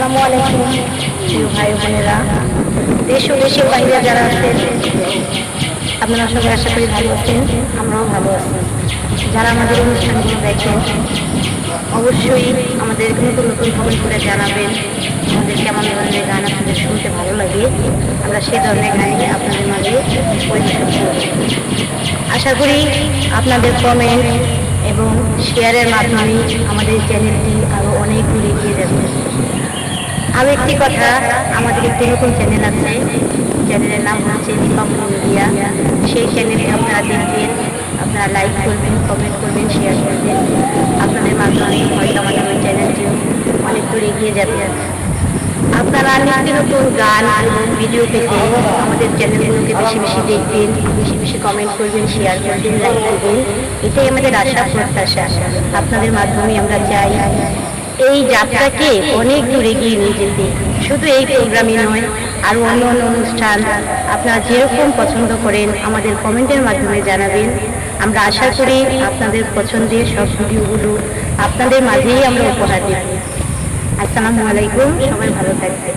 আসসালামু আলাইকুম প্রিয় ভাই বোনেরা, দেশ ও দেশের বাইরে যারা আছেন, আপনারা সবাই আশা করি ভালো আছেন। আমরাও ভালো আছি। যারা আমাদের অনুষ্ঠানগুলো দেখেন, অবশ্যই আমাদের নতুন নতুন কমেন্ট করে জানাবেন আমাদের কেমন ধরনের গান আপনাদের শুনতে ভালো লাগে। আমরা সেই ধরনের গানই আপনাদের মাঝে পরিবেশন করব। আশা করি আপনাদের কমেন্ট এবং শেয়ারের মাধ্যমে আমাদের চ্যানেলটি আরও অনেক দূরে এগিয়ে যাবে। আরও একটি কথা, আমাদের একটি নতুন চ্যানেল আছে। চ্যানেলের নাম হচ্ছে দীপাবলি মিডিয়া। সেই চ্যানেলে আপনারা দেখবেন, আপনারা লাইক করবেন, কমেন্ট করবেন, শেয়ার করবেন। আপনাদের মাধ্যমে হয়তো আমাদের ওই চ্যানেলটিও অনেক দূর এগিয়ে যাবে। আপনারা নিত্য নতুন গান এবং ভিডিও পেতে আমাদের চ্যানেলগুলোকে বেশি বেশি দেখবেন, বেশি বেশি কমেন্ট করবেন, শেয়ার করবেন, লাইক করবেন। এটাই আমাদের আশা প্রত্যাশা। আপনাদের মাধ্যমে আমরা চাই এই যাত্রাকে অনেক দূর এগিয়ে নিয়ে যেতে। শুধু এই প্রোগ্রামই নয়, আরও অন্য অন্য অনুষ্ঠান আপনারা যেরকম পছন্দ করেন আমাদের কমেন্টের মাধ্যমে জানাবেন। আমরা আশা করি আপনাদের পছন্দের সব ভিডিওগুলো আপনাদের মাঝেই আমরা উপহার দেব। আসসালামু আলাইকুম, সবাই ভালো থাকবেন।